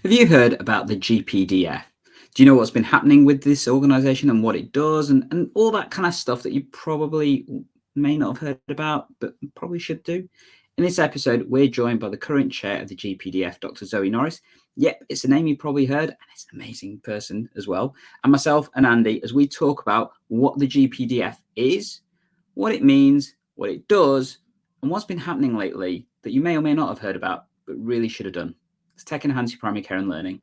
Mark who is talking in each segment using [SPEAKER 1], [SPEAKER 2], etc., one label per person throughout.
[SPEAKER 1] Have you heard about the GPDF? Do you know what's been happening with this organization and what it does and all that kind of stuff that you probably may not have heard about, but probably should do? In this episode, we're joined by the current chair of the GPDF, Dr. Zoe Norris. Yep, it's a name you probably heard, and it's an amazing person as well. And myself and Andy, as we talk about what the GPDF is, what it means, what it does, and what's been happening lately that you may or may not have heard about, but really should have done. It's Tech Enhance Your Primary Care and Learning.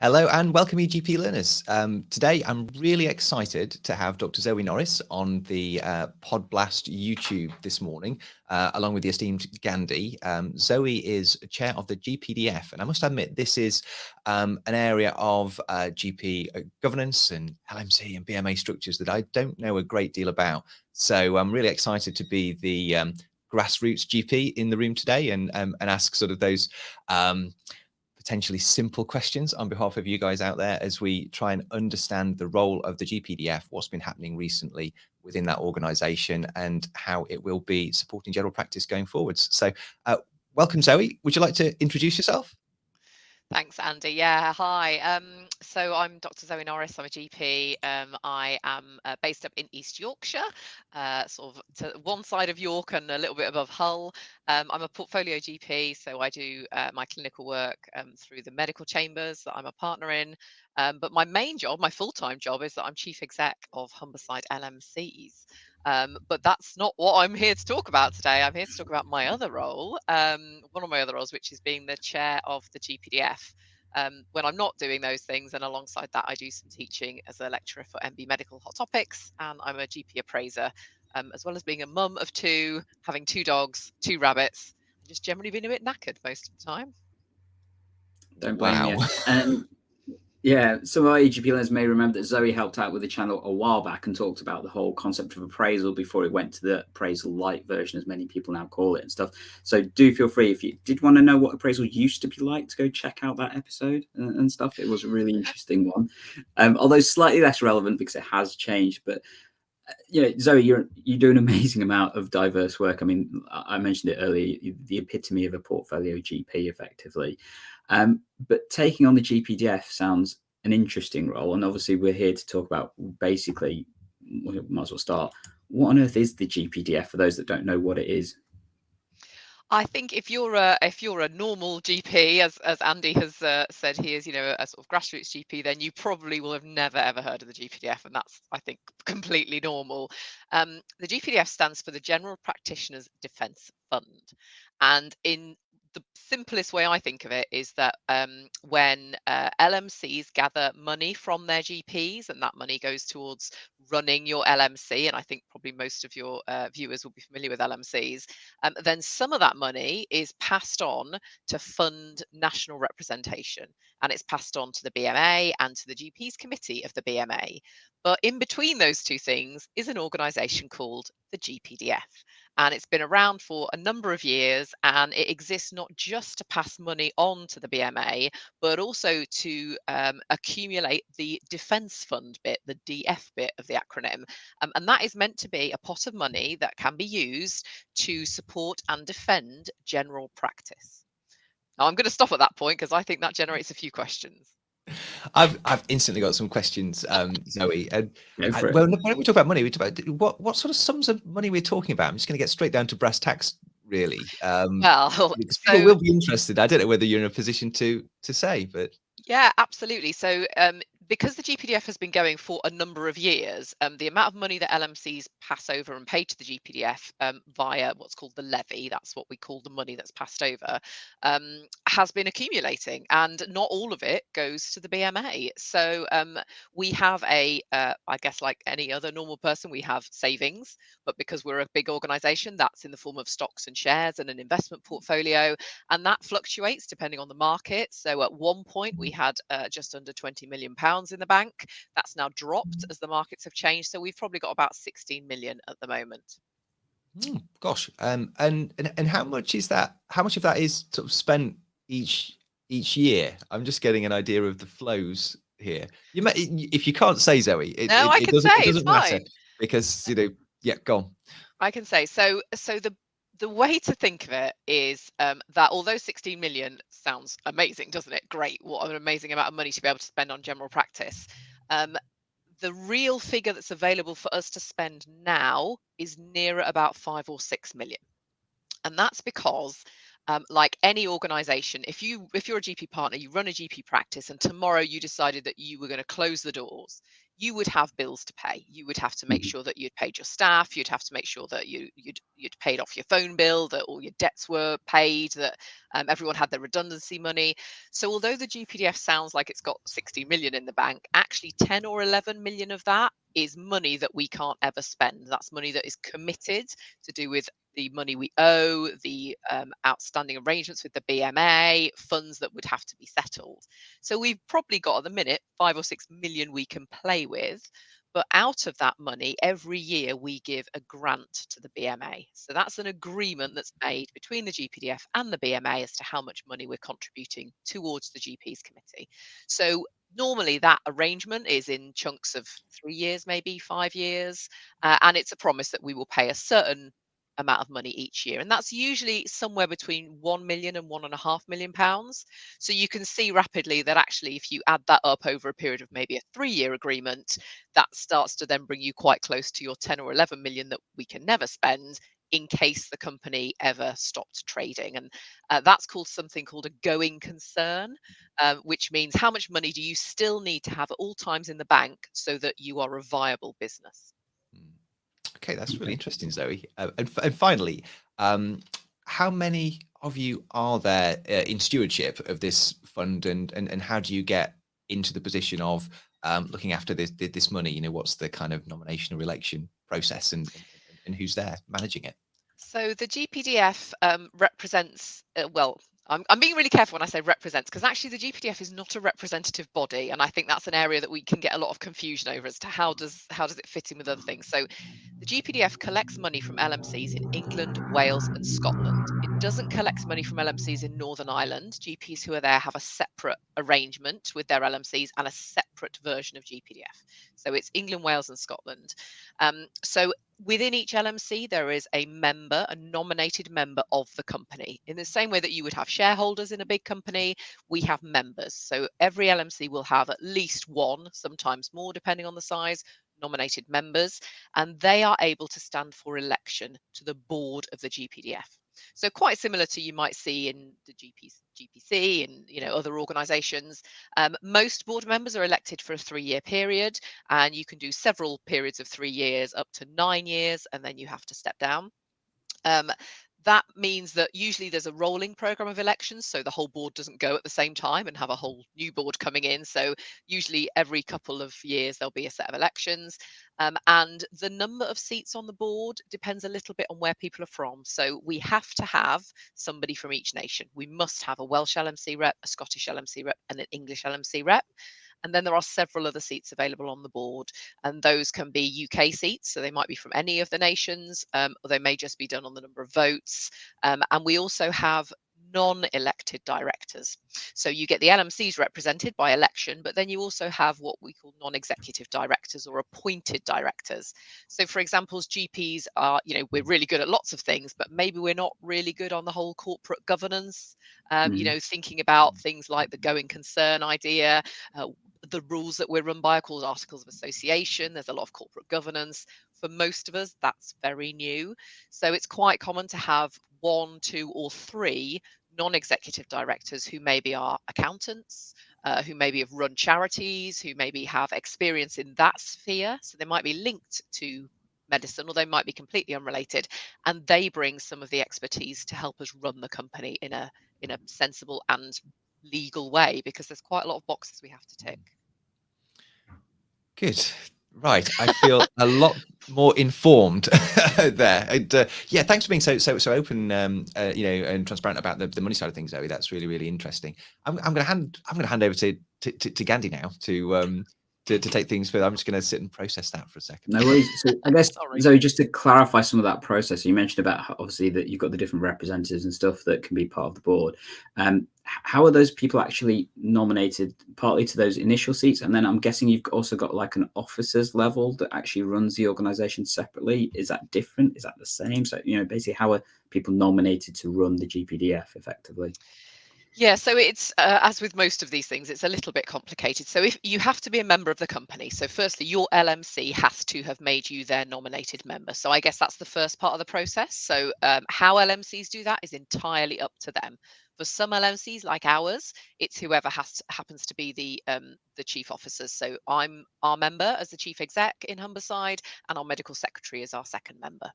[SPEAKER 2] Hello and welcome EGP learners. Today I'm really excited to have Dr. Zoe Norris on the Podblast YouTube this morning, along with the esteemed Gandhi. Zoe is chair of the GPDF, and I must admit this is an area of GP governance and LMC and BMA structures that I don't know a great deal about. So I'm really excited to be the grassroots GP in the room today and ask sort of those potentially simple questions on behalf of you guys out there as we try and understand the role of the GPDF, what's been happening recently within that organization and how it will be supporting general practice going forwards. So welcome, Zoe. Would you like to introduce yourself?
[SPEAKER 3] Thanks, Andy. Yeah, hi. So I'm Dr. Zoe Norris. I'm a GP. I am based up in East Yorkshire, sort of to one side of York and a little bit above Hull. I'm a portfolio GP, so I do my clinical work through the medical chambers that I'm a partner in. But my main job, my full-time job, is that I'm chief exec of Humberside LMCs. But that's not what I'm here to talk about today. I'm here to talk about my other role, one of my other roles, which is being the chair of the GPDF. When I'm not doing those things, and alongside that, I do some teaching as a lecturer for MB Medical Hot Topics, and I'm a GP appraiser, as well as being a mum of two, having 2 dogs, 2 rabbits, and just generally being a bit knackered most of the time.
[SPEAKER 1] Don't blame you. Yeah, some of our EGP learners may remember that Zoe helped out with the channel a while back and talked about the whole concept of appraisal before it went to the appraisal light version, as many people now call it and stuff. So do feel free, if you did want to know what appraisal used to be like, to go check out that episode and stuff. It was a really interesting one, although slightly less relevant because it has changed. But Zoe, you do an amazing amount of diverse work. I mean, I mentioned it earlier, the epitome of a portfolio GP, effectively. But taking on the GPDF sounds an interesting role, and obviously we're here to talk about basically, we might as well start. What on earth is the GPDF for those that don't know what it is?
[SPEAKER 3] I think if you're a normal GP, as Andy has said, he is a sort of grassroots GP, then you probably will have never ever heard of the GPDF, and that's, I think, completely normal. The GPDF stands for the General Practitioners Defence Fund, and in the simplest way I think of it is that when LMCs gather money from their GPs, and that money goes towards running your LMC, and I think probably most of your viewers will be familiar with LMCs, then some of that money is passed on to fund national representation, and it's passed on to the BMA and to the GPs committee of the BMA. But in between those two things is an organisation called the GPDF. And it's been around for a number of years, and it exists not just to pass money on to the BMA, but also to accumulate the defence fund bit, the DF bit of the acronym. And that is meant to be a pot of money that can be used to support and defend general practice. Now, I'm going to stop at that point because I think that generates a few questions.
[SPEAKER 2] I've instantly got some questions, Zoe. And when we talk about money, we talk about what sort of sums of money we're talking about. I'm just going to get straight down to brass tacks, really. Because people will be interested. I don't know whether you're in a position to say, but
[SPEAKER 3] yeah, absolutely. So because the GPDF has been going for a number of years, the amount of money that LMCs pass over and pay to the GPDF via what's called the levy, that's what we call the money that's passed over, has been accumulating, and not all of it goes to the BMA. So we have I guess like any other normal person, we have savings, but because we're a big organisation, that's in the form of stocks and shares and an investment portfolio, and that fluctuates depending on the market. So at one point we had just under £20 million in the bank. That's now dropped as the markets have changed. So we've probably got about 16 million at the moment.
[SPEAKER 2] Gosh, and how much is that? How much of that is sort of spent each year? I'm just getting an idea of the flows here. You may, if you can't say, Zoe, it doesn't matter because yeah, go on.
[SPEAKER 3] I can say so. The The way to think of it is that although 16 million sounds amazing, doesn't it? Great, what an amazing amount of money to be able to spend on general practice. The real figure that's available for us to spend now is nearer about 5 or 6 million. And that's because like any organization, if you're a GP partner, you run a GP practice, and tomorrow you decided that you were going to close the doors, you would have bills to pay. You would have to make sure that you'd paid your staff. You'd have to make sure that you'd paid off your phone bill, that all your debts were paid, that everyone had their redundancy money. So although the GPDF sounds like it's got 60 million in the bank, actually 10 or 11 million of that is money that we can't ever spend. That's money that is committed to do with the money we owe, the outstanding arrangements with the BMA, funds that would have to be settled. So we've probably got at the minute 5 or 6 million we can play with. But out of that money, every year we give a grant to the BMA. So that's an agreement that's made between the GPDF and the BMA as to how much money we're contributing towards the GP's committee. So normally that arrangement is in chunks of 3 years, maybe 5 years. And it's a promise that we will pay a certain amount of money each year, and that's usually somewhere between 1 million and £1.5 million. So you can see rapidly that actually if you add that up over a period of maybe a 3-year agreement, that starts to then bring you quite close to your 10 or 11 million that we can never spend in case the company ever stopped trading. And that's called something called a going concern, which means how much money do you still need to have at all times in the bank so that you are a viable business.
[SPEAKER 2] Okay, that's really interesting, Zoe. And finally, how many of you are there in stewardship of this fund, and how do you get into the position of looking after this money? You know, what's the kind of nomination or election process, and who's there managing it?
[SPEAKER 3] So the GPDF represents, well, I'm being really careful when I say represents, because actually the GPDF is not a representative body, and I think that's an area that we can get a lot of confusion over as to how does it fit in with other things. So the GPDF collects money from LMCs in England, Wales, and Scotland. It doesn't collect money from LMCs in Northern Ireland. GPs who are there have a separate arrangement with their LMCs and a separate version of GPDF. So it's England, Wales, and Scotland. So within each LMC, there is a member, a nominated member of the company. In the same way that you would have shareholders in a big company, we have members. So every LMC will have at least one, sometimes more, depending on the size, nominated members, and they are able to stand for election to the board of the GPDF. So quite similar to you might see in the GPC and other organisations. Most board members are elected for a 3-year period, and you can do several periods of 3 years up to 9 years, and then you have to step down. That means that usually there's a rolling program of elections, so the whole board doesn't go at the same time and have a whole new board coming in. So usually every couple of years there'll be a set of elections, and the number of seats on the board depends a little bit on where people are from. So we have to have somebody from each nation. We must have a Welsh LMC rep, a Scottish LMC rep, and an English LMC rep. And then there are several other seats available on the board, and those can be UK seats, so they might be from any of the nations, or they may just be done on the number of votes. And we also have non-elected directors. So you get the LMCs represented by election, but then you also have what we call non-executive directors or appointed directors. So for example, as GPs are, we're really good at lots of things, but maybe we're not really good on the whole corporate governance, thinking about things like the going concern idea, the rules that we're run by are called articles of association. There's a lot of corporate governance. For most of us, that's very new. So it's quite common to have 1, 2, or 3 non-executive directors who maybe are accountants, who maybe have run charities, who maybe have experience in that sphere. So they might be linked to medicine, or they might be completely unrelated, and they bring some of the expertise to help us run the company in a sensible and legal way, because there's quite a lot of boxes we have to tick.
[SPEAKER 2] Good. Right. I feel a lot more informed there. And yeah, thanks for being so open, and transparent about the money side of things, Zoe. That's really, really interesting. I'm going to hand over to Gandhi now to to take things further. I'm just going to sit and process that for a second.
[SPEAKER 1] No worries. So I guess,
[SPEAKER 3] Sorry.
[SPEAKER 1] Zoe, just to clarify some of that process, you mentioned about obviously that you've got the different representatives and stuff that can be part of the board. How are those people actually nominated? Partly to those initial seats, and then I'm guessing you've also got like an officers level that actually runs the organisation separately. Is that different? Is that the same? So basically, how are people nominated to run the GPDF effectively?
[SPEAKER 3] Yeah, so it's as with most of these things, it's a little bit complicated. So if you have to be a member of the company, so firstly, your LMC has to have made you their nominated member. So I guess that's the first part of the process. So how LMCs do that is entirely up to them. For some LMCs like ours, it's whoever happens to be the chief officers. So I'm our member as the chief exec in Humberside, and our medical secretary is our second member.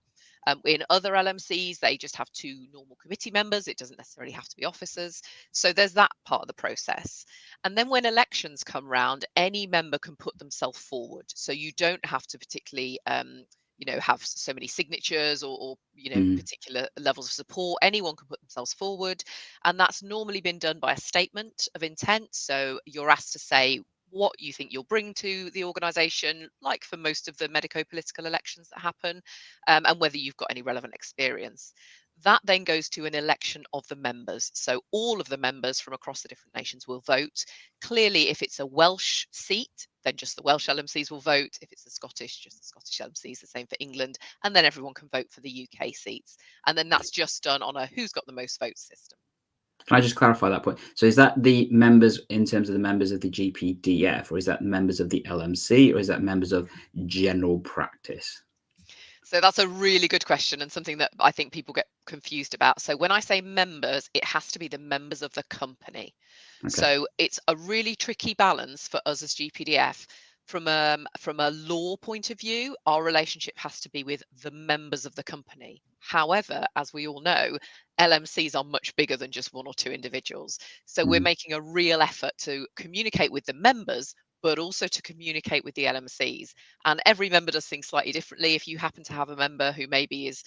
[SPEAKER 3] In other LMCs, they just have 2 normal committee members. It doesn't necessarily have to be officers. So there's that part of the process. And then when elections come round, any member can put themselves forward. So you don't have to particularly have so many signatures or particular levels of support. Anyone can put themselves forward, and that's normally been done by a statement of intent. So you're asked to say what you think you'll bring to the organisation, like for most of the medico-political elections that happen, and whether you've got any relevant experience. That then goes to an election of the members. So all of the members from across the different nations will vote. Clearly, if it's a Welsh seat, then just the Welsh LMCs will vote. If it's the Scottish, just the Scottish LMCs, the same for England. And then everyone can vote for the UK seats. And then that's just done on a who's got the most votes system.
[SPEAKER 1] Can I just clarify that point? So is that the members in terms of the members of the GPDF, or is that members of the LMC, or is that members of general practice?
[SPEAKER 3] So that's a really good question, and something that I think people get confused about. So when I say members, it has to be the members of the company.
[SPEAKER 1] Okay.
[SPEAKER 3] So it's a really tricky balance for us as GPDF. From a law point of view, our relationship has to be with the members of the company. However, as we all know, LMCs are much bigger than just 1 or 2 individuals. So we're making a real effort to communicate with the members, but also to communicate with the LMCs. And every member does things slightly differently. If you happen to have a member who maybe is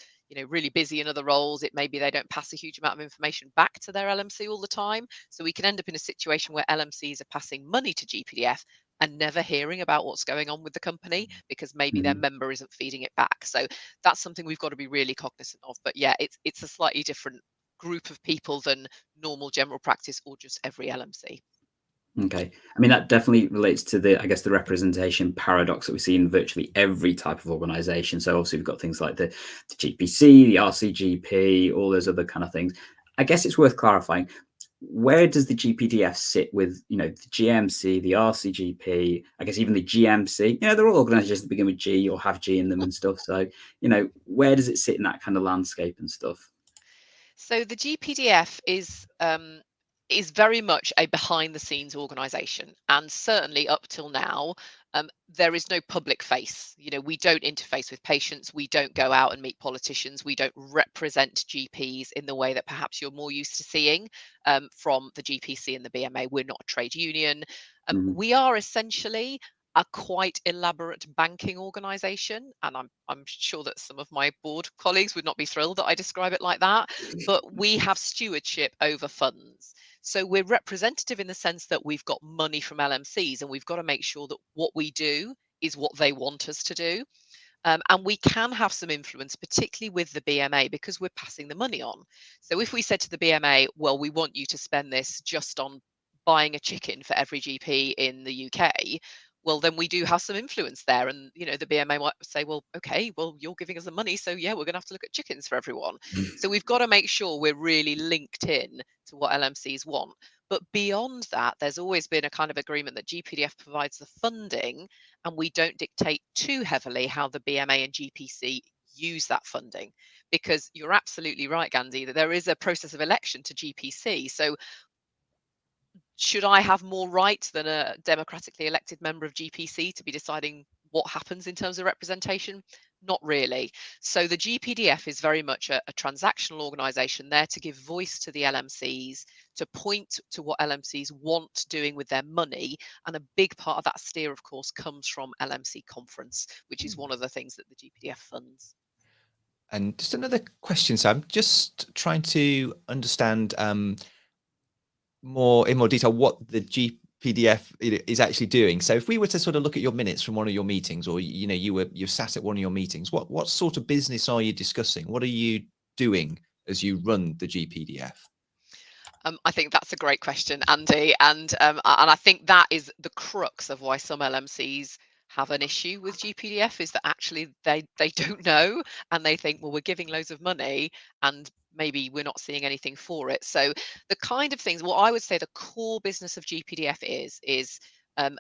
[SPEAKER 3] really busy in other roles, it maybe they don't pass a huge amount of information back to their LMC all the time. So we can end up in a situation where LMCs are passing money to GPDF and never hearing about what's going on with the company because maybe their member isn't feeding it back. So that's something we've got to be really cognizant of. But yeah, it's a slightly different group of people than normal general practice or just every LMC.
[SPEAKER 1] Okay. I mean, that definitely relates to the representation paradox that we see in virtually every type of organization. So obviously we've got things like the GPC, the RCGP, all those other kind of things. I guess it's worth clarifying, where does the GPDF sit with, the GMC, the RCGP, I guess even the GMC? They're all organizations that begin with G or have G in them and stuff. So, where does it sit in that kind of landscape and stuff?
[SPEAKER 3] So the GPDF is very much a behind the scenes organization, and certainly up till now there is no public face. We don't interface with patients, we don't go out and meet politicians, we don't represent GPs in the way that perhaps you're more used to seeing from the GPC and the BMA. We're not a trade union. We are essentially a quite elaborate banking organization, and I'm sure that some of my board colleagues would not be thrilled that I describe it like that, but we have stewardship over funds. So we're representative in the sense that we've got money from LMCs, and we've got to make sure that what we do is what they want us to do. And we can have some influence, particularly with the BMA, because we're passing the money on. So if we said to the BMA, well, we want you to spend this just on buying a chicken for every GP in the UK, well, then we do have some influence there. And, the BMA might say, well, okay, well, you're giving us the money. So, yeah, we're going to have to look at chickens for everyone. So we've got to make sure we're really linked in to what LMCs want. But beyond that, there's always been a kind of agreement that GPDF provides the funding, and we don't dictate too heavily how the BMA and GPC use that funding. Because you're absolutely right, Gandhi, that there is a process of election to GPC. So should I have more right than a democratically elected member of GPC to be deciding what happens in terms of representation? Not really. So the GPDF is very much a transactional organisation there to give voice to the LMCs, to point to what LMCs want doing with their money. And a big part of that steer, of course, comes from LMC Conference, which is one of the things that the GPDF funds.
[SPEAKER 2] And just another question. So I'm just trying to understand in more detail what the GPDF is actually doing. So if we were to sort of look at your minutes from one of your meetings, or you're sat at one of your meetings, what sort of business are you discussing? What are you doing as you run the GPDF?
[SPEAKER 3] I think that's a great question, Andy, and I think that is the crux of why some LMCs have an issue with GPDF, is that actually they don't know, and they think, well, we're giving loads of money and maybe we're not seeing anything for it. So the kind of things, what I would say the core business of GPDF is um,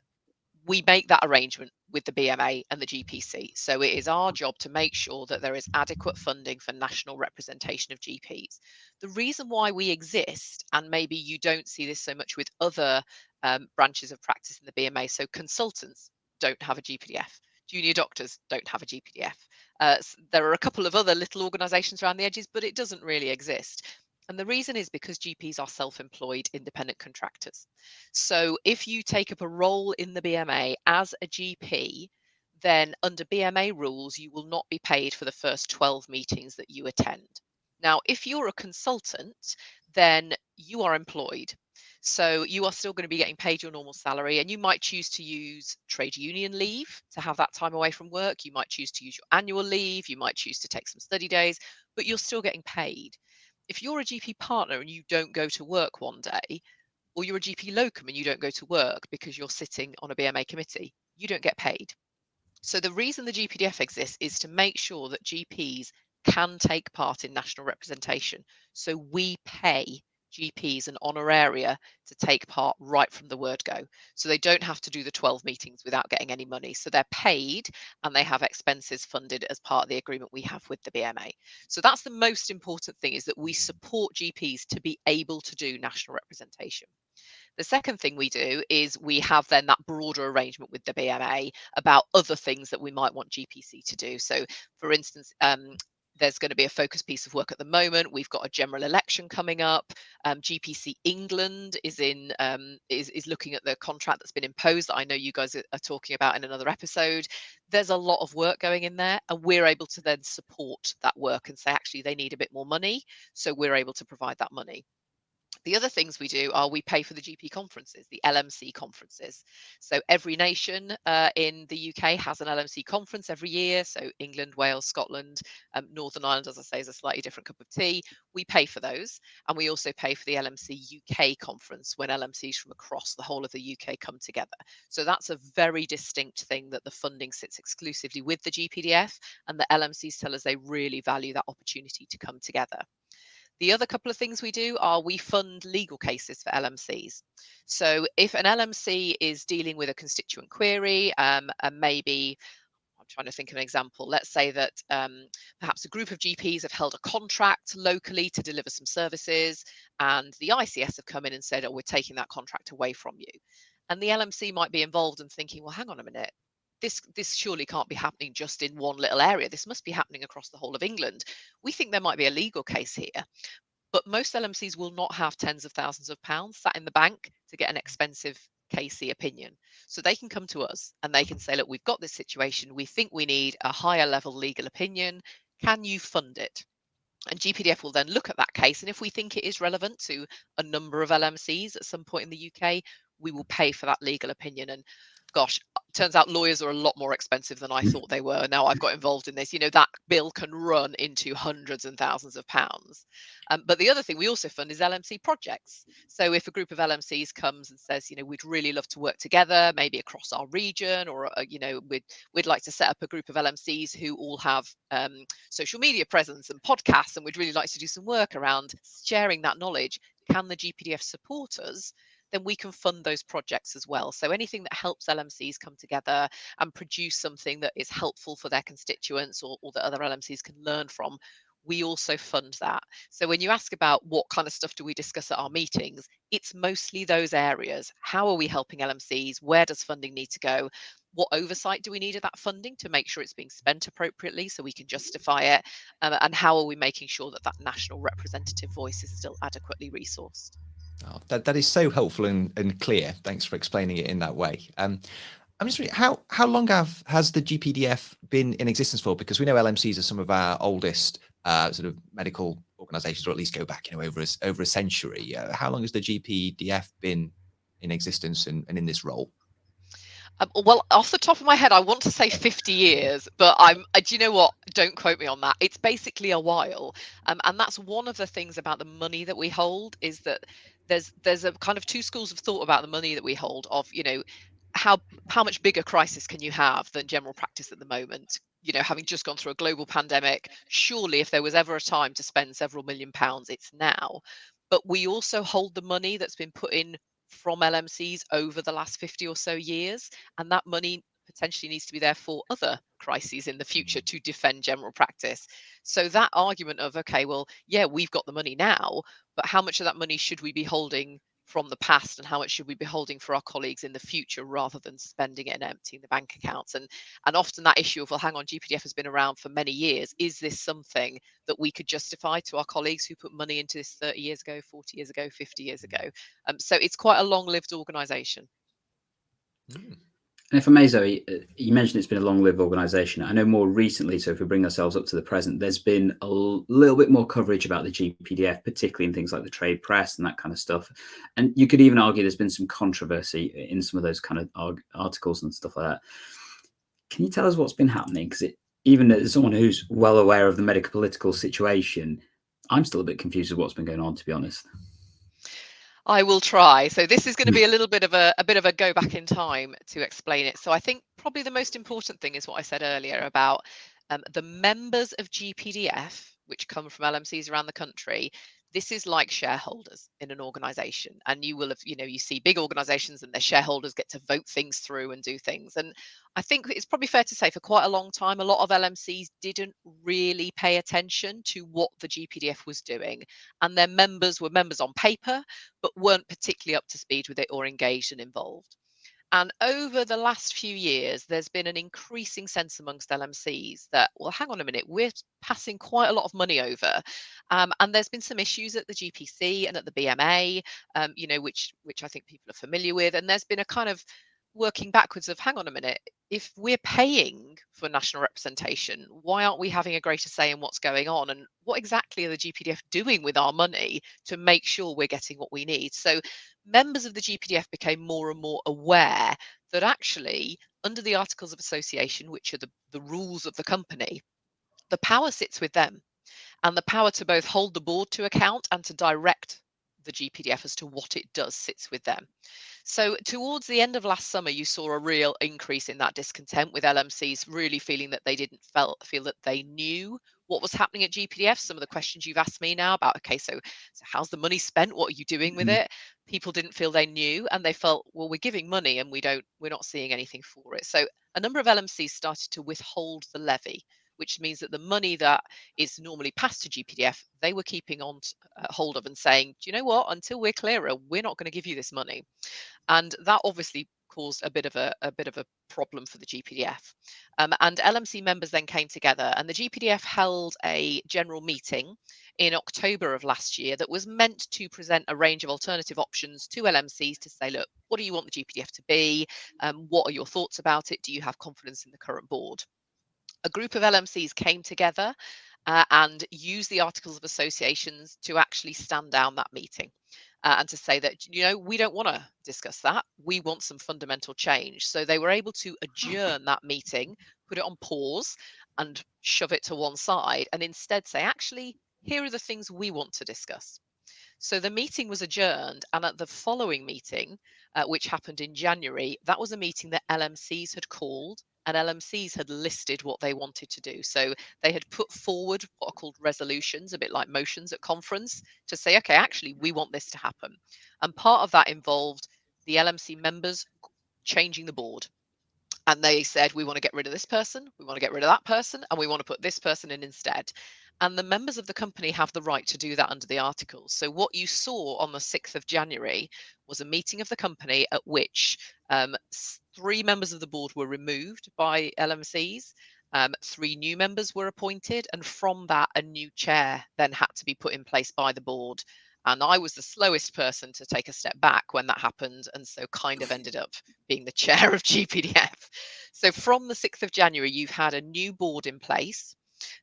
[SPEAKER 3] we make that arrangement with the BMA and the GPC. So it is our job to make sure that there is adequate funding for national representation of GPs. The reason why we exist, and maybe you don't see this so much with other branches of practice in the BMA, so consultants don't have a GPDF, junior doctors don't have a GPDF. There are a couple of other little organisations around the edges, but it doesn't really exist. And the reason is because GPs are self-employed independent contractors. So if you take up a role in the BMA as a GP, then under BMA rules, you will not be paid for the first 12 meetings that you attend. Now, if you're a consultant, then you are employed. So you are still going to be getting paid your normal salary, and you might choose to use trade union leave to have that time away from work. You might choose to use your annual leave. You might choose to take some study days, but you're still getting paid. If you're a GP partner and you don't go to work one day, or you're a GP locum and you don't go to work because you're sitting on a BMA committee, you don't get paid. So the reason the GPDF exists is to make sure that GPs can take part in national representation. So we pay GPs an honoraria to take part right from the word go. So they don't have to do the 12 meetings without getting any money. So they're paid and they have expenses funded as part of the agreement we have with the BMA. So that's the most important thing, is that we support GPs to be able to do national representation. The second thing we do is we have then that broader arrangement with the BMA about other things that we might want GPC to do. So for instance, there's going to be a focus piece of work at the moment. We've got a general election coming up. GPC England is looking at the contract that's been imposed that I know you guys are talking about in another episode. There's a lot of work going in there, and we're able to then support that work and say, actually, they need a bit more money. So we're able to provide that money. The other things we do are we pay for the GP conferences, the LMC conferences. So every nation in the UK has an LMC conference every year. So England, Wales, Scotland, Northern Ireland, as I say, is a slightly different cup of tea. We pay for those. And we also pay for the LMC UK conference when LMCs from across the whole of the UK come together. So that's a very distinct thing, that the funding sits exclusively with the GPDF, and the LMCs tell us they really value that opportunity to come together. The other couple of things we do are we fund legal cases for LMCs. So if an LMC is dealing with a constituent query, and maybe, I'm trying to think of an example. Let's say that perhaps a group of GPs have held a contract locally to deliver some services, and the ICS have come in and said, oh, we're taking that contract away from you. And the LMC might be involved and thinking, well, hang on a minute. This surely can't be happening just in one little area. This must be happening across the whole of England. We think there might be a legal case here. But most LMCs will not have tens of thousands of pounds sat in the bank to get an expensive KC opinion. So they can come to us and they can say, look, we've got this situation. We think we need a higher level legal opinion. Can you fund it? And GPDF will then look at that case. And if we think it is relevant to a number of LMCs at some point in the UK, we will pay for that legal opinion. And gosh, turns out lawyers are a lot more expensive than I thought they were. Now I've got involved in this, that bill can run into hundreds and thousands of pounds. But the other thing we also fund is LMC projects. So if a group of LMCs comes and says, we'd really love to work together, maybe across our region, or, we'd like to set up a group of LMCs who all have social media presence and podcasts, and we'd really like to do some work around sharing that knowledge. Can the GPDF support us? Then we can fund those projects as well. So anything that helps LMCs come together and produce something that is helpful for their constituents, or that other LMCs can learn from, we also fund that. So when you ask about what kind of stuff do we discuss at our meetings, it's mostly those areas. How are we helping LMCs? Where does funding need to go? What oversight do we need of that funding to make sure it's being spent appropriately so we can justify it? And how are we making sure that that national representative voice is still adequately resourced?
[SPEAKER 2] Oh, that is so helpful and clear. Thanks for explaining it in that way. I'm just wondering, how long has the GPDF been in existence for? Because we know LMCs are some of our oldest sort of medical organisations, or at least go back over a century. How long has the GPDF been in existence and in this role?
[SPEAKER 3] Well, off the top of my head, I want to say 50 years, but do you know what? Don't quote me on that. It's basically a while. And that's one of the things about the money that we hold, is that there's a kind of two schools of thought about the money that we hold of, how much bigger crisis can you have than general practice at the moment? Having just gone through a global pandemic, surely if there was ever a time to spend several £1 million, it's now. But we also hold the money that's been put in from LMCs over the last 50 or so years, and that money potentially needs to be there for other crises in the future to defend general practice. So that argument of, okay, well, yeah, we've got the money now, but how much of that money should we be holding from the past, and how much should we be holding for our colleagues in the future, rather than spending it and emptying the bank accounts? And often that issue of, well, hang on, GPDF has been around for many years. Is this something that we could justify to our colleagues who put money into this 30 years ago, 40 years ago, 50 years ago? So it's quite a long-lived organisation.
[SPEAKER 1] And if I may, Zoe, you mentioned it's been a long-lived organisation. I know more recently, so if we bring ourselves up to the present, there's been a little bit more coverage about the GPDF, particularly in things like the trade press and that kind of stuff. And you could even argue there's been some controversy in some of those kind of articles and stuff like that. Can you tell us what's been happening? Because even as someone who's well aware of the medical political situation, I'm still a bit confused with what's been going on, to be honest.
[SPEAKER 3] I will try. So this is going to be a little bit of a go back in time to explain it. So I think probably the most important thing is what I said earlier about the members of GPDF, which come from LMCs around the country. This is like shareholders in an organization, and you will have, you see big organizations and their shareholders get to vote things through and do things. And I think it's probably fair to say for quite a long time, a lot of LMCs didn't really pay attention to what the GPDF was doing, and their members were members on paper, but weren't particularly up to speed with it or engaged and involved. And over the last few years, there's been an increasing sense amongst LMCs that, well, hang on a minute, we're passing quite a lot of money over. And there's been some issues at the GPC and at the BMA, which I think people are familiar with. And there's been a kind of working backwards of, hang on a minute, if we're paying for national representation, why aren't we having a greater say in what's going on? And what exactly are the GPDF doing with our money to make sure we're getting what we need? So members of the GPDF became more and more aware that actually, under the Articles of Association, which are the rules of the company, the power sits with them, and the power to both hold the board to account and to direct the GPDF as to what it does sits with them. So towards the end of last summer, you saw a real increase in that discontent, with LMCs really feeling that they didn't feel that they knew what was happening at GPDF. Some of the questions you've asked me now about, okay, so how's the money spent? What are you doing with it? People didn't feel they knew, and they felt, well, we're giving money and we're not seeing anything for it. So a number of LMCs started to withhold the levy, which means that the money that is normally passed to GPDF, they were keeping on hold of and saying, do you know what? Until we're clearer, we're not going to give you this money. And that obviously caused a bit of a problem for the GPDF. And LMC members then came together, and the GPDF held a general meeting in October of last year that was meant to present a range of alternative options to LMCs to say, look, what do you want the GPDF to be? What are your thoughts about it? Do you have confidence in the current board? A group of LMCs came together and used the Articles of Associations to actually stand down that meeting and to say that, we don't want to discuss that. We want some fundamental change. So they were able to adjourn that meeting, put it on pause and shove it to one side, and instead say, actually, here are the things we want to discuss. So the meeting was adjourned, and at the following meeting, which happened in January, that was a meeting that LMCs had called, and LMCs had listed what they wanted to do. So they had put forward what are called resolutions, a bit like motions at conference, to say, okay, actually, we want this to happen. And part of that involved the LMC members changing the board. And they said, we want to get rid of this person, we want to get rid of that person, and we want to put this person in instead. And the members of the company have the right to do that under the articles. So what you saw on the 6th of January was a meeting of the company at which 3 members of the board were removed by LMCs. 3 new members were appointed, and from that, a new chair then had to be put in place by the board. And I was the slowest person to take a step back when that happened, and so kind of ended up being the chair of GPDF. So from the 6th of January, you've had a new board in place.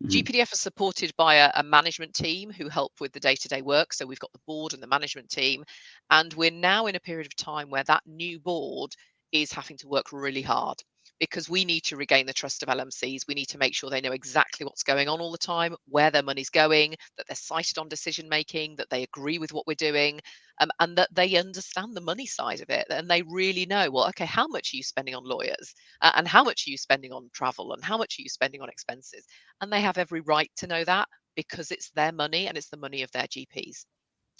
[SPEAKER 3] GPDF is supported by a management team who help with the day-to-day work. So we've got the board and the management team, and we're now in a period of time where that new board is having to work really hard, because we need to regain the trust of LMCs. We need to make sure they know exactly what's going on all the time, where their money's going, that they're cited on decision making, that they agree with what we're doing, and that they understand the money side of it. And they really know, well, okay, how much are you spending on lawyers? And how much are you spending on travel? And how much are you spending on expenses? And they have every right to know that, because it's their money and it's the money of their GPs.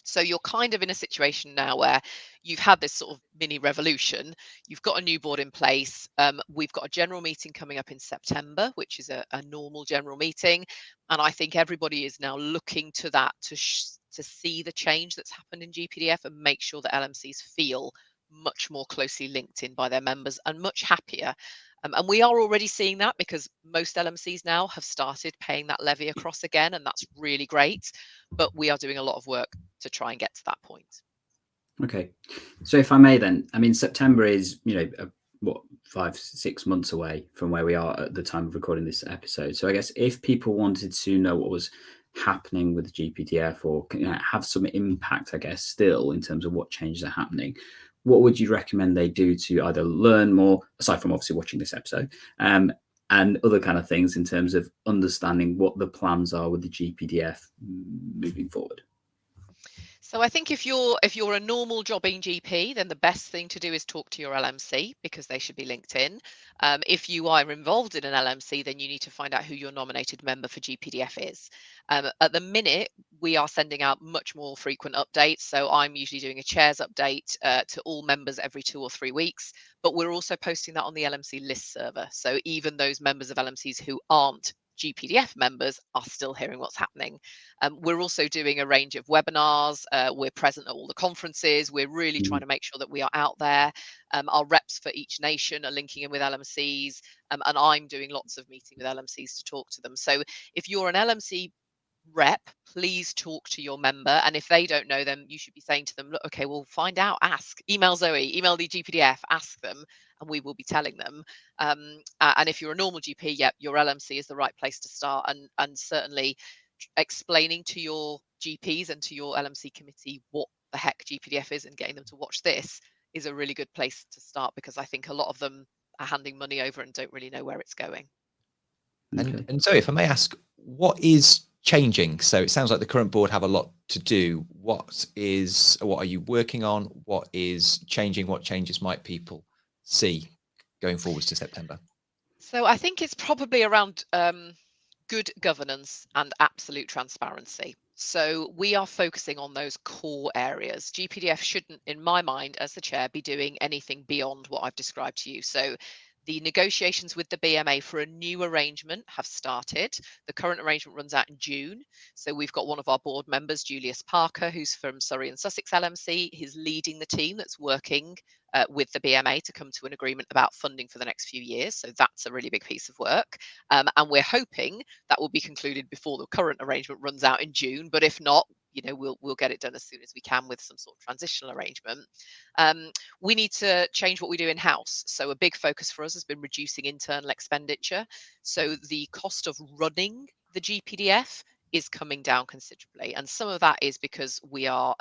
[SPEAKER 3] So you're kind of in a situation now where you've had this sort of mini revolution. You've got a new board in place. We've got a general meeting coming up in September, which is a normal general meeting. And I think everybody is now looking to that to see the change that's happened in GPDF and make sure that LMCs feel much more closely linked in by their members and much happier. And we are already seeing that, because most LMCs now have started paying that levy across again, and that's really great. But we are doing a lot of work to try and get to that point.
[SPEAKER 1] Okay, so if I may then, I mean, September is, what, 5-6 months away from where we are at the time of recording this episode. So I guess if people wanted to know what was happening with the GPDF, or have some impact, I guess, still in terms of what changes are happening, what would you recommend they do to either learn more, aside from obviously watching this episode, and other kind of things in terms of understanding what the plans are with the GPDF moving forward?
[SPEAKER 3] So I think if you're a normal jobbing GP, then the best thing to do is talk to your LMC, because they should be linked in. If you are involved in an LMC, then you need to find out who your nominated member for GPDF is. At the minute, we are sending out much more frequent updates. So I'm usually doing a chairs update to all members every 2 or 3 weeks, but we're also posting that on the LMC list server. So even those members of LMCs who aren't GPDF members are still hearing what's happening. We're also doing a range of webinars. We're present at all the conferences. We're really trying to make sure that we are out there. Our reps for each nation are linking in with LMCs, and I'm doing lots of meeting with LMCs to talk to them. So if you're an LMC rep, please talk to your member, and if they don't know them, you should be saying to them, look, okay, well, find out, ask, email Zoe, email the GPDF, ask them, and we will be telling them. And if you're a normal GP, yep, your LMC is the right place to start, and certainly explaining to your GPs and to your LMC committee what the heck GPDF is and getting them to watch this is a really good place to start, because I think a lot of them are handing money over and don't really know where it's going.
[SPEAKER 1] Okay.
[SPEAKER 2] And so if I may ask, what is changing? So it sounds like the current board have a lot to do. What are you working on? What is changing? What changes might people see going forwards to September?
[SPEAKER 3] So I think it's probably around good governance and absolute transparency. So we are focusing on those core areas. GPDF shouldn't, in my mind, as the chair, be doing anything beyond what I've described to you. So the negotiations with the BMA for a new arrangement have started. The current arrangement runs out in June. So we've got one of our board members, Julius Parker, who's from Surrey and Sussex LMC. He's leading the team that's working with the BMA to come to an agreement about funding for the next few years. So that's a really big piece of work. And we're hoping that will be concluded before the current arrangement runs out in June. But if not, we'll get it done as soon as we can with some sort of transitional arrangement. We need to change what we do in-house. So a big focus for us has been reducing internal expenditure. So the cost of running the GPDF is coming down considerably. And some of that is because we are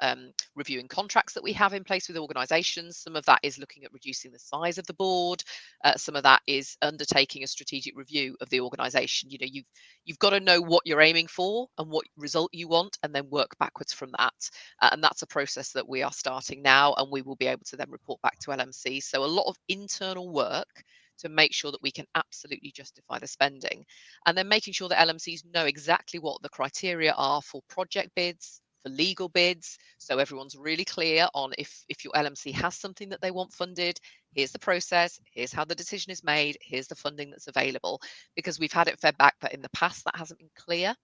[SPEAKER 3] reviewing contracts that we have in place with organisations. Some of that is looking at reducing the size of the board. Some of that is undertaking a strategic review of the organisation. You've got to know what you're aiming for and what result you want, and then work backwards from that. And that's a process that we are starting now, and we will be able to then report back to LMC. So a lot of internal work to make sure that we can absolutely justify the spending, and then making sure that LMCs know exactly what the criteria are for project bids, for legal bids, so everyone's really clear on if your LMC has something that they want funded, here's the process, here's how the decision is made, here's the funding that's available, because we've had it fed back that in the past that hasn't been clear.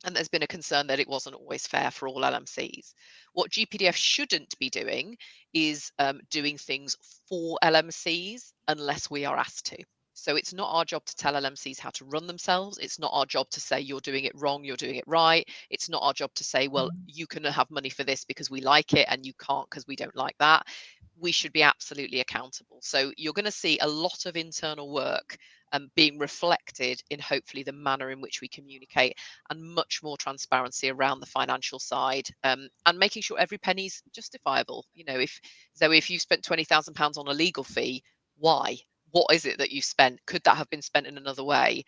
[SPEAKER 3] And there's been a concern that it wasn't always fair for all LMCs. What GPDF shouldn't be doing is doing things for LMCs unless we are asked to. So it's not our job to tell LMCs how to run themselves. It's not our job to say you're doing it wrong, you're doing it right. It's not our job to say, well, you can have money for this because we like it and you can't because we don't like that. We should be absolutely accountable. So you're going to see a lot of internal work being reflected in hopefully the manner in which we communicate, and much more transparency around the financial side, and making sure every penny's justifiable. If Zoe, if you spent £20,000 on a legal fee, why? What is it that you spent? Could that have been spent in another way?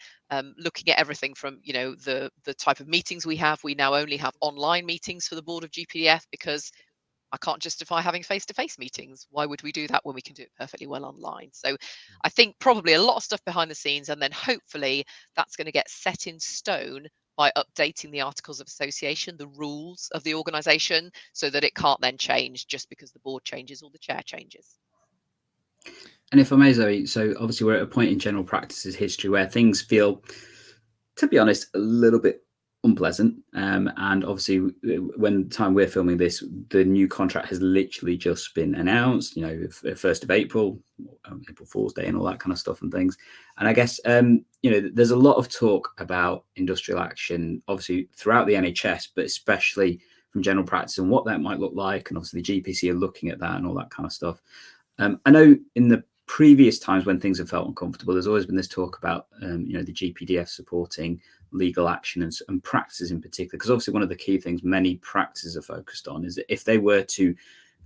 [SPEAKER 3] Looking at everything from the type of meetings we have. We now only have online meetings for the board of GPDF because I can't justify having face-to-face meetings. Why would we do that when we can do it perfectly well online? So I think probably a lot of stuff behind the scenes, and then hopefully that's going to get set in stone by updating the articles of association, the rules of the organisation, so that it can't then change just because the board changes or the chair changes.
[SPEAKER 1] And if I may, Zoe, so obviously we're at a point in general practice's history where things feel, to be honest, a little bit unpleasant. And obviously, when the time we're filming this, the new contract has literally just been announced. 1st of April, April Fool's Day, and all that kind of stuff and things. And I guess there's a lot of talk about industrial action, obviously throughout the NHS, but especially from general practice and what that might look like. And obviously, the GPC are looking at that and all that kind of stuff. I know in the previous times when things have felt uncomfortable, there's always been this talk about the GPDF supporting legal action and practices in particular, because obviously one of the key things many practices are focused on is that if they were to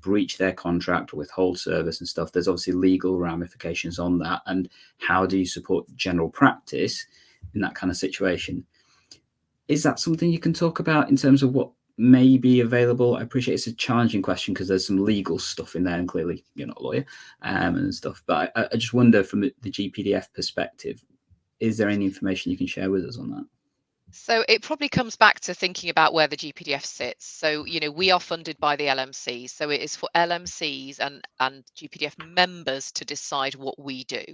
[SPEAKER 1] breach their contract or withhold service and stuff, there's obviously legal ramifications on that. And how do you support general practice in that kind of situation? Is that something you can talk about in terms of what may be available? I appreciate it's a challenging question because there's some legal stuff in there, and clearly you're not a lawyer and stuff. But I just wonder, from the GPDF perspective, is there any information you can share with us on that?
[SPEAKER 3] So it probably comes back to thinking about where the GPDF sits. So, we are funded by the LMC. So it is for LMCs and GPDF members to decide what we do.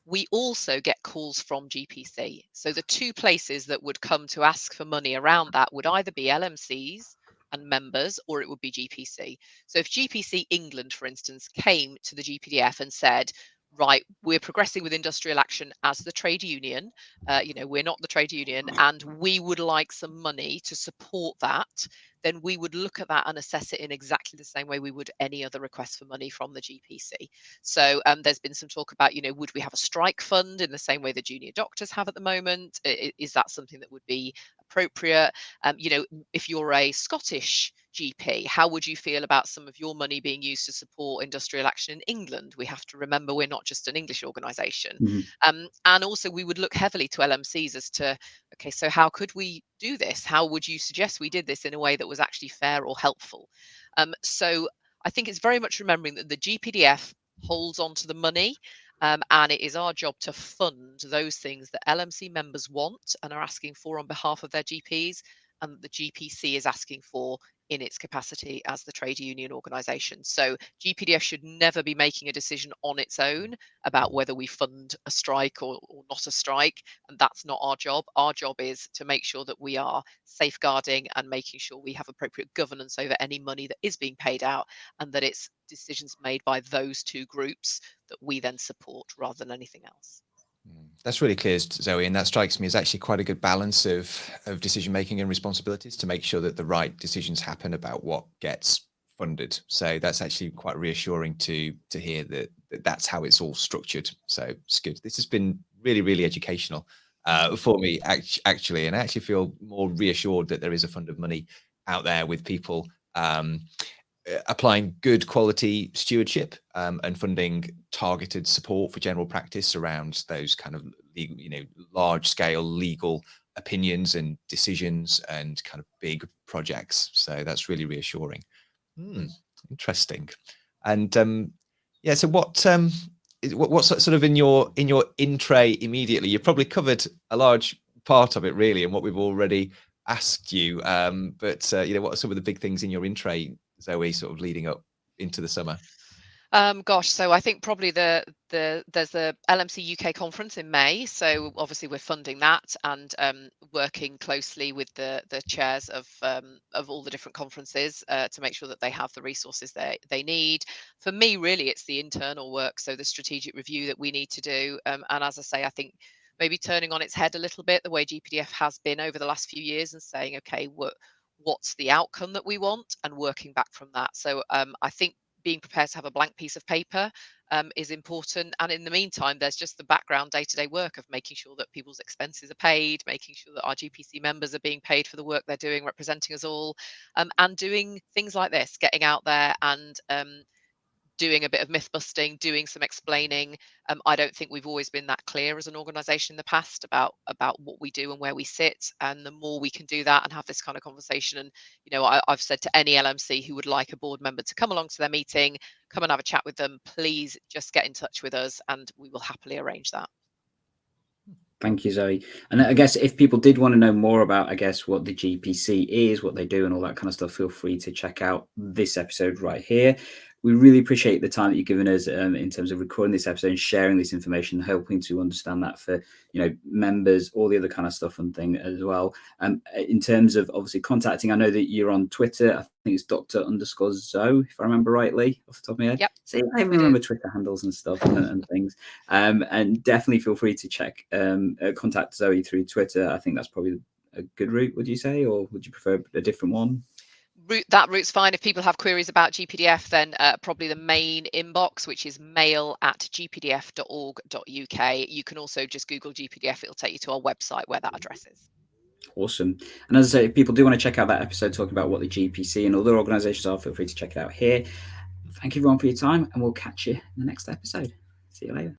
[SPEAKER 3] We also get calls from GPC. So the two places that would come to ask for money around that would either be LMCs and members, or it would be GPC. So if GPC England, for instance, came to the GPDF and said, right, we're progressing with industrial action as the trade union. We're not the trade union, and we would like some money to support that. Then we would look at that and assess it in exactly the same way we would any other request for money from the GPC. So there's been some talk about, would we have a strike fund in the same way the junior doctors have at the moment? Is that something that would be appropriate? If you're a Scottish GP, how would you feel about some of your money being used to support industrial action in England? We have to remember we're not just an English organisation.
[SPEAKER 1] Mm-hmm.
[SPEAKER 3] And also we would look heavily to LMCs as to, okay, so how could we do this? How would you suggest we did this in a way that was actually fair or helpful? So I think it's very much remembering that the GPDF holds on to the money, and it is our job to fund those things that LMC members want and are asking for on behalf of their GPs, and that the GPC is asking for in its capacity as the trade union organisation. So GPDF should never be making a decision on its own about whether we fund a strike or not a strike, and that's not our job. Our job is to make sure that we are safeguarding and making sure we have appropriate governance over any money that is being paid out, and that it's decisions made by those two groups that we then support rather than anything else.
[SPEAKER 2] That's really clear, Zoe, and that strikes me as actually quite a good balance of decision making and responsibilities to make sure that the right decisions happen about what gets funded. So that's actually quite reassuring to hear that that's how it's all structured. So it's good. This has been really, really educational for me, actually, and I actually feel more reassured that there is a fund of money out there with people applying good quality stewardship and funding targeted support for general practice around those kind of large scale legal opinions and decisions and kind of big projects. So that's really reassuring. Interesting. And so what's sort of in your in tray immediately? You've probably covered a large part of it really, and what we've already asked you. But what are some of the big things in your in tray, Zoe, sort of leading up into the summer?
[SPEAKER 3] So I think probably there's the LMC UK conference in May. So obviously we're funding that and working closely with the chairs of all the different conferences to make sure that they have the resources they need. For me, really, it's the internal work, so the strategic review that we need to do. And as I say, I think maybe turning on its head a little bit the way GPDF has been over the last few years and saying, okay, what's the outcome that we want, and working back from that. So I think being prepared to have a blank piece of paper is important. And in the meantime, there's just the background day-to-day work of making sure that people's expenses are paid, making sure that our GPC members are being paid for the work they're doing, representing us all, and doing things like this, getting out there and doing a bit of myth busting, doing some explaining. I don't think we've always been that clear as an organisation in the past about what we do and where we sit. And the more we can do that and have this kind of conversation, and I've said to any LMC who would like a board member to come along to their meeting, come and have a chat with them, please just get in touch with us, and we will happily arrange that.
[SPEAKER 1] Thank you, Zoe. And I guess if people did want to know more about, I guess, what the GPC is, what they do, and all that kind of stuff, feel free to check out this episode right here. We really appreciate the time that you've given us in terms of recording this episode and sharing this information, helping to understand that for members, all the other kind of stuff and thing as well. In terms of obviously contacting, I know that you're on Twitter. I think it's Dr_Zoe, if I remember rightly, off the top of my head.
[SPEAKER 3] Yep.
[SPEAKER 1] See, I even remember Twitter handles and stuff and things. And definitely feel free to contact Zoe through Twitter. I think that's probably a good route, would you say, or would you prefer a different one?
[SPEAKER 3] That route's fine. If people have queries about GPDF, then probably the main inbox, which is mail@gpdf.org.uk. You can also just Google GPDF. It'll take you to our website where that address is.
[SPEAKER 1] Awesome. And as I say, if people do want to check out that episode talking about what the GPC and other organisations are, feel free to check it out here. Thank you everyone for your time, and we'll catch you in the next episode. See you later.